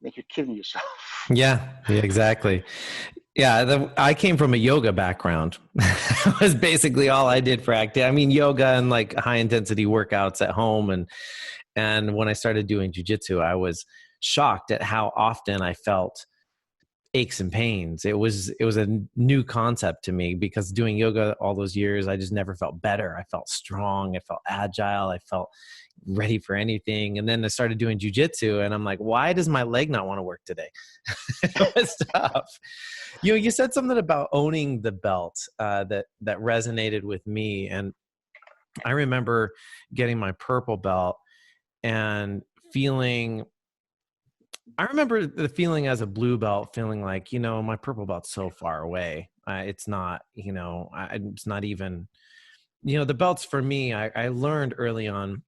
then you're killing yourself. Yeah, exactly. Yeah, I came from a yoga background. That was basically all I did for acting. I mean, yoga and like high intensity workouts at home. And when I started doing jiu-jitsu, I was shocked at how often I felt aches and pains. It was a new concept to me, because doing yoga all those years, I just never felt better. I felt strong. I felt agile. I felt ready for anything. And then I started doing jiu-jitsu, and I'm like, why does my leg not want to work today? It was tough. You said something about owning the belt that resonated with me. And I remember getting my purple belt and I remember the feeling as a blue belt, feeling like, my purple belt's so far away. It's not, it's not even, the belts for me, I learned early on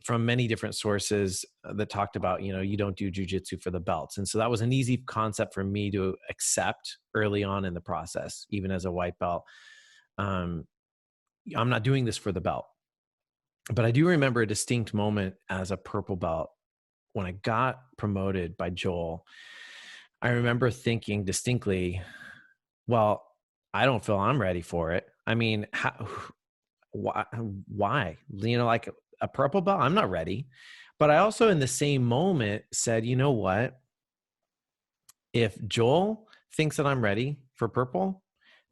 from many different sources that talked about, you don't do jiu-jitsu for the belts. And so that was an easy concept for me to accept early on in the process, even as a white belt. I'm not doing this for the belt. But I do remember a distinct moment as a purple belt when I got promoted by Joel. I remember thinking distinctly, well, I don't feel I'm ready for it. I mean, why? Like a purple belt, I'm not ready. But I also in the same moment said, you know what? If Joel thinks that I'm ready for purple,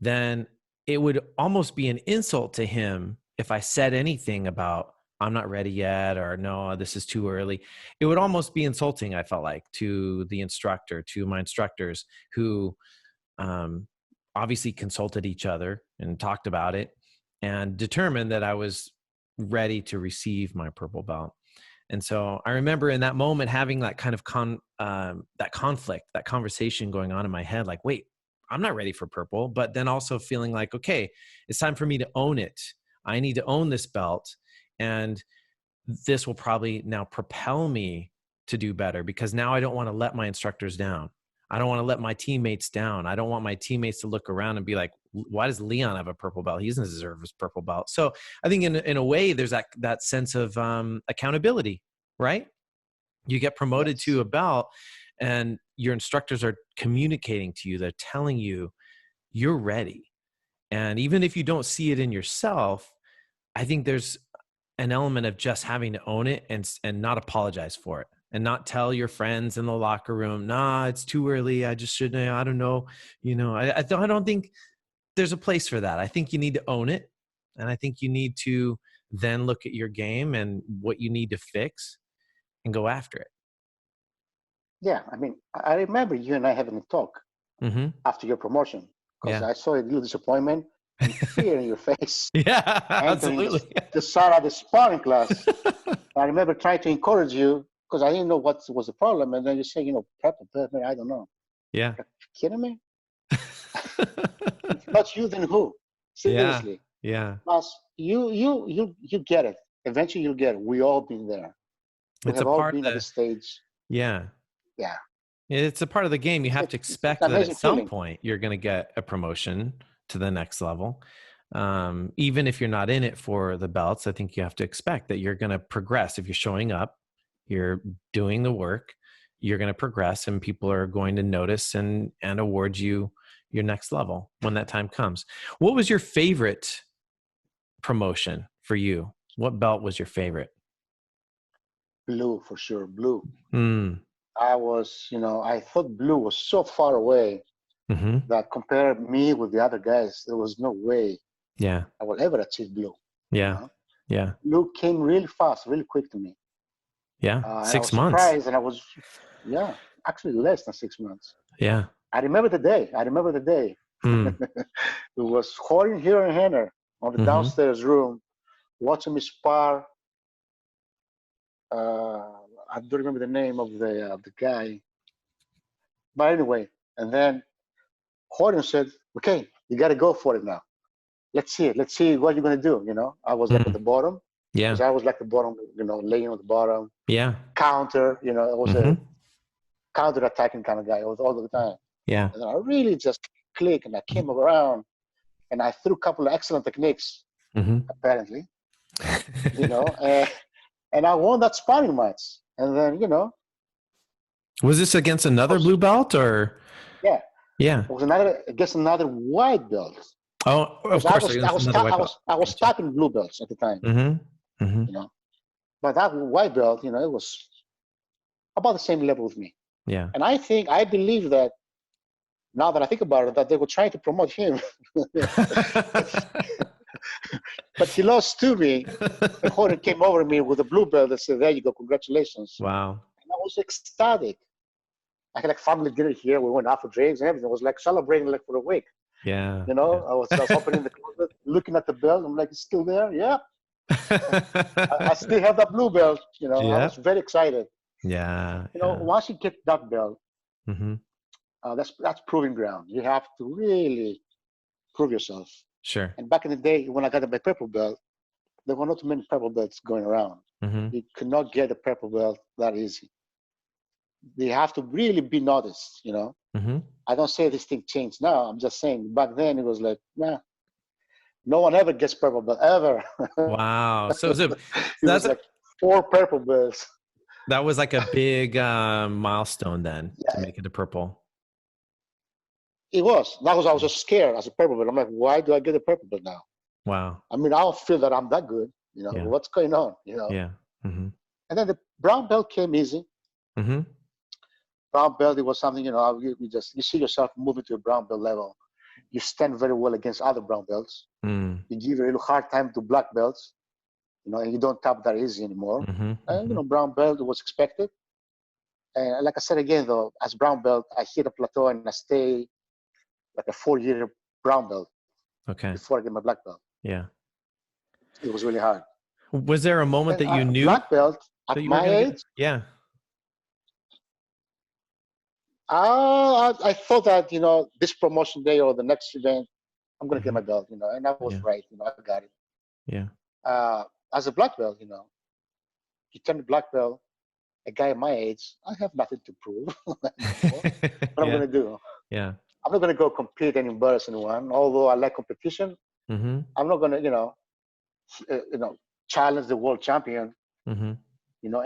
then it would almost be an insult to him if I said anything about I'm not ready yet, or no, this is too early. It would almost be insulting, I felt like, to the instructor, to my instructors who obviously consulted each other and talked about it and determined that I was ready to receive my purple belt. And so I remember in that moment having that kind of that conflict, that conversation going on in my head, like, wait, I'm not ready for purple, but then also feeling like, okay, it's time for me to own it. I need to own this belt. And this will probably now propel me to do better, because now I don't want to let my instructors down. I don't want to let my teammates down. I don't want my teammates to look around and be like, why does Leon have a purple belt? He doesn't deserve his purple belt. So I think in a way, there's that sense of accountability, right? You get promoted to a belt and your instructors are communicating to you. They're telling you you're ready. And even if you don't see it in yourself, I think there's an element of just having to own it and not apologize for it, and not tell your friends in the locker room, nah, it's too early. I just shouldn't, I don't know. I don't think there's a place for that. I think you need to own it. And I think you need to then look at your game and what you need to fix and go after it. Yeah. I mean, I remember you and I having a talk after your promotion, because I saw a little disappointment and fear in your face Yeah, entering absolutely. the start of the sparring class. I remember trying to encourage you because I didn't know what was the problem. And then you say, purple belt, man, I don't know. Yeah. Are you kidding me? If not you, then who? Yeah. Seriously. Yeah. Plus, you get it. Eventually you'll get it. We all been there. We It's a have all part of been at the, the stage. yeah. Yeah. It's a part of the game. You have to It's expect an that at amazing some feeling. point you're going to get a promotion to the next level. Even if you're not in it for the belts, I think you have to expect that you're going to progress. If you're showing up, you're doing the work, you're going to progress, and people are going to notice and award you your next level when that time comes. What was your favorite promotion for you? What belt was your favorite? Blue, for sure. Blue. Mm. I thought blue was so far away Mm-hmm. that compared me with the other guys, there was no way Yeah. I will ever achieve blue. You Yeah. know? Yeah. Blue came really fast, really quick to me. Yeah. And I was 6 months. surprised, and yeah, actually less than 6 months. Yeah. I remember the day. Mm. It was holding here and Henner on the Mm-hmm. downstairs room, watching me spar. I don't remember the name of the guy, but anyway. And then Horton said, "Okay, you got to go for it now. Let's see it. Let's see what you're gonna do." I was like at Mm. the bottom Yeah. because I was like the bottom, laying on the bottom, Yeah. counter. I was a Mm-hmm. counter attacking kind of guy all the time. Yeah. And I really just clicked, and I came around, and I threw a couple of excellent techniques, Mm-hmm. apparently, and I won that sparring match. And then, Was this against another blue belt or? yeah, Yeah. it was against another white belt. Oh, of Because I course. was I Against was another white belt. I was Gotcha. tapping blue belts at the time, Mm-hmm. Mm-hmm. But that white belt, it was about the same level with me. Yeah. And I believe that now that I think about it, that they were trying to promote him, but he lost to me. And Jorge came over to me with a blue belt and said, "There you go, congratulations." Wow. And I was ecstatic. I had like family dinner here. We went out for drinks and everything. It was like celebrating like for a week. Yeah. I was opening the closet, looking at the belt. I'm like, "It's still there?" Yeah. I still have that blue belt. I Yeah. was very excited. Yeah. Yeah. Once you get that belt, Mm-hmm. that's proving ground. You have to really prove yourself. Sure. And back in the day, when I got my purple belt, there were not too many purple belts going around. Mm-hmm. You could not get a purple belt that easy. They have to really be noticed. Mm-hmm. I don't say this thing changed now. I'm just saying back then it was like, nah, no one ever gets purple belt ever. Wow. So It that's was like 4 purple belts. that was like a big milestone then to Yeah, make it a purple. it was. I was just scared as a purple belt. I'm like, why do I get a purple belt now? Wow. I mean, I don't feel that I'm that good. Yeah. What's going on? Yeah. Mm-hmm. And then the brown belt came easy. Mm-hmm. Brown belt, it was something, you see yourself moving to a brown belt level. You stand very well against other brown belts. Mm. You give a little hard time to black belts, and you don't tap that easy anymore. Mm-hmm. And, Mm-hmm. brown belt was expected. And like I said again, though, as brown belt, I hit a plateau and I stay like a 4-year brown belt Okay. before I get my black belt. Yeah. It was really hard. Was there a moment And that you knew black belt that at you were my going to get? age, Yeah. I thought that, this promotion day or the next event, I'm going to get Mm-hmm. my belt, and I was Yeah. right. I got it. Yeah. As a black belt, you turn the black belt, a guy my age, I have nothing to prove anymore. What I'm Yeah. going to do? Yeah. I'm not going to go compete and embarrass anyone. Although I like competition, Mm-hmm. I'm not going to, challenge the world champion, Mm-hmm.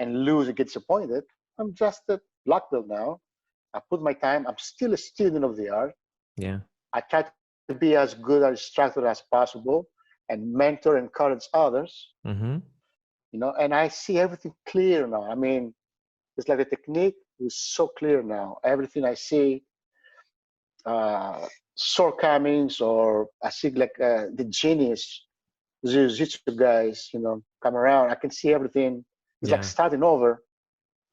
and lose and get disappointed. I'm just a black belt now. I put my time. I'm still a student of the art. Yeah. I try to be as good an instructor as possible and mentor and encourage others, Mm-hmm. and I see everything clear now. I mean, it's like the technique is so clear now. Everything I see, shortcomings, or I see like the genius Jiu Jitsu guys, come around. I can see everything. It's like Yeah. starting over,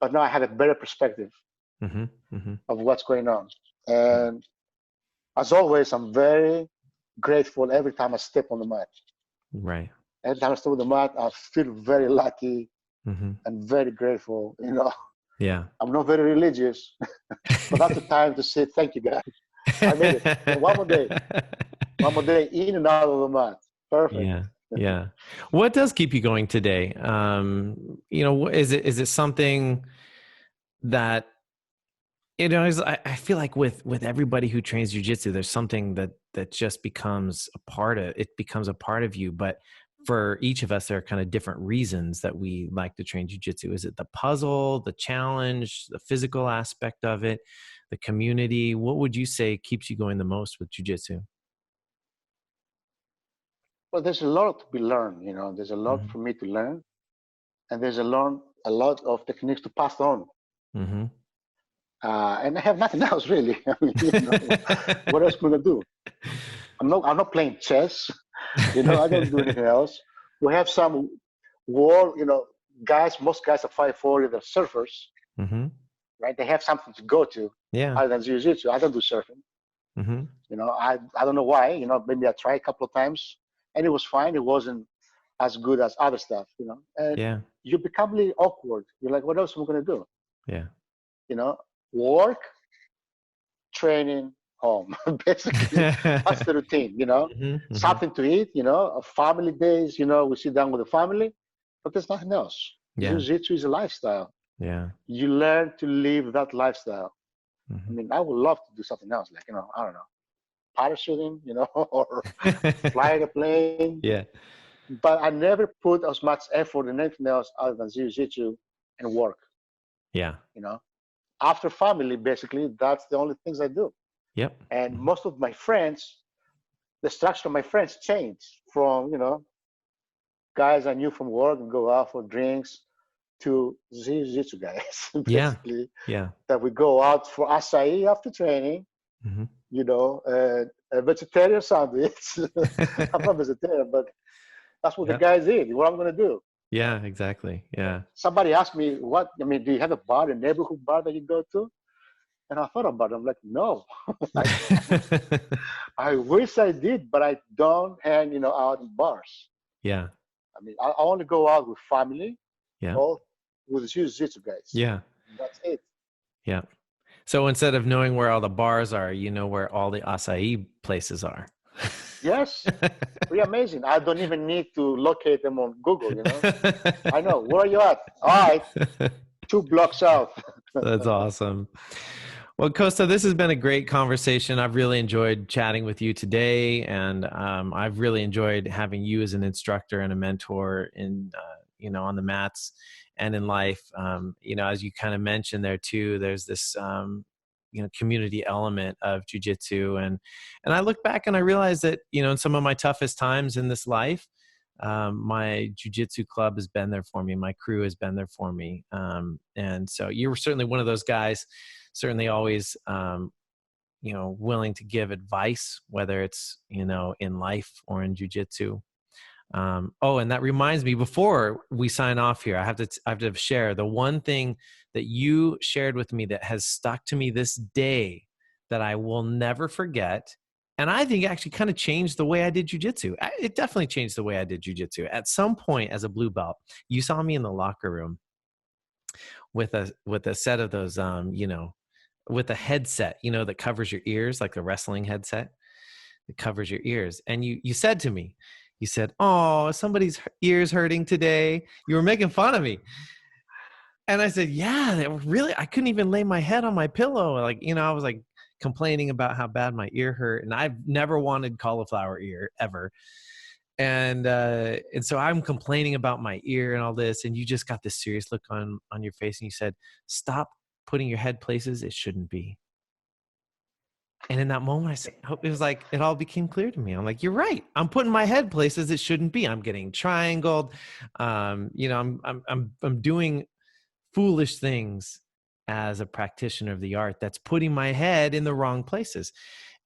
but now I have a better perspective Mm-hmm. Mm-hmm. of what's going on. And as always, I'm very, grateful every time I step on the mat. Right. Every time I step on the mat, I feel very lucky Mm-hmm. and very grateful. Yeah. I'm not very religious, but that's the time to say thank you, guys. I made it. And one more day in and out of the mat. Perfect. Yeah. Yeah. What does keep you going today? Is it something that, I feel like with everybody who trains jujitsu, there's something that just becomes a part of it, becomes a part of you. But for each of us, there are kind of different reasons that we like to train jujitsu. Is it the puzzle, the challenge, the physical aspect of it, the community? What would you say keeps you going the most with jujitsu? Well, there's a lot to be learned. There's a lot Mm-hmm. for me to learn, and there's a lot of techniques to pass on. Mm-hmm. And I have nothing else really. I mean, what else am I gonna do? I'm not playing chess. I don't do anything else. We have some war, guys. Most guys are 540. They're surfers, Mm-hmm. right? They have something to go to Yeah. other than jiu-jitsu. I don't do surfing. Mm-hmm. I don't know why. Maybe I tried a couple of times, and it was fine. It wasn't as good as other stuff. And Yeah. you become really awkward. You're like, what else am I gonna do? Yeah. Work, training, home. Basically, that's the routine. Mm-hmm. Mm-hmm. Something to eat. Family days. We sit down with the family, but there's nothing else. Yeah. Jiu-jitsu is a lifestyle. Yeah. You learn to live that lifestyle. I Mm-hmm. mean, I would love to do something else, like I don't know, parachuting, or flying a plane. Yeah. But I never put as much effort in anything else other than jiu-jitsu and work. Yeah. After family, basically, that's the only things I do. Yep. And most of my friends, the structure of my friends changed from, guys I knew from work and go out for drinks to jiu-jitsu guys, Yeah. basically, Yeah. that we go out for acai after training, Mm-hmm. a vegetarian sandwich. I'm not vegetarian, but that's what the Yep. guys eat. What I'm going to do. Yeah, exactly. Yeah. Somebody asked me, do you have a bar, a neighborhood bar that you go to? And I thought about it. I'm like, no, I wish I did, but I don't hang, out in bars. Yeah. I mean, I only go out with family Yeah. or with jiu-jitsu guys. Yeah. That's it. Yeah. So instead of knowing where all the bars are, you know where all the acai places are. Yes. Pretty amazing. I don't even need to locate them on Google, I know. Where are you at? All right. 2 blocks out. That's awesome. Well, Kosta, this has been a great conversation. I've really enjoyed chatting with you today, and I've really enjoyed having you as an instructor and a mentor in, on the mats and in life. As you kind of mentioned there too, there's this, community element of jiu-jitsu, and I look back and I realize that, in some of my toughest times in this life, my jiu-jitsu club has been there for me. My crew has been there for me. And so you were certainly one of those guys, certainly always, willing to give advice, whether it's, in life or in jiu-jitsu. And that reminds me, before we sign off here, I have to share the one thing that you shared with me that has stuck to me this day that I will never forget. And I think actually kind of changed the way I did jujitsu. It definitely changed the way I did jujitsu. At some point as a blue belt, you saw me in the locker room with a set of those, with a headset, that covers your ears, like the wrestling headset that covers your ears. And you said to me, you said, "Oh, somebody's ears hurting today." You were making fun of me. And I said, "Yeah, really, I couldn't even lay my head on my pillow." Like, I was like complaining about how bad my ear hurt. And I've never wanted cauliflower ear ever. And so I'm complaining about my ear and all this. And you just got this serious look on your face. And you said, "Stop putting your head places it shouldn't be." And in that moment, I said, it was like, it all became clear to me. I'm like, you're right. I'm putting my head places it shouldn't be. I'm getting triangled. I'm doing foolish things as a practitioner of the art that's putting my head in the wrong places.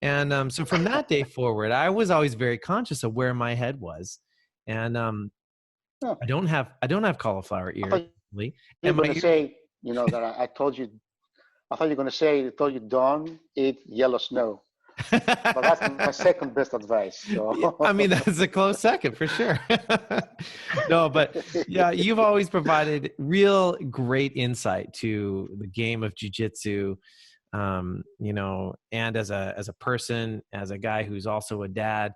And so from that day forward, I was always very conscious of where my head was. And I don't have cauliflower ear. You were going to say, that I told you. I thought you were going to say, I told you don't eat yellow snow. But that's my second best advice. So. I mean, that's a close second for sure. No, but yeah, you've always provided real great insight to the game of jiu-jitsu, you know, and as a person, as a guy who's also a dad,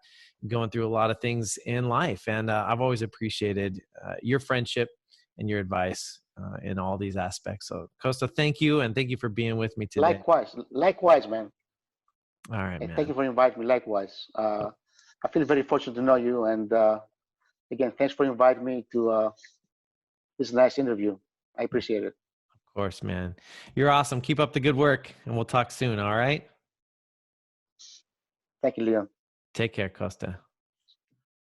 going through a lot of things in life. And I've always appreciated your friendship and your advice in all these aspects. So Kosta, thank you. And thank you for being with me today. Likewise, man. All right, And man. thank you for inviting me. Likewise. I feel very fortunate to know you. And again, thanks for inviting me to this nice interview. I appreciate it. Of course, man. You're awesome. Keep up the good work, and we'll talk soon. All right. Thank you, Leon. Take care, Kosta.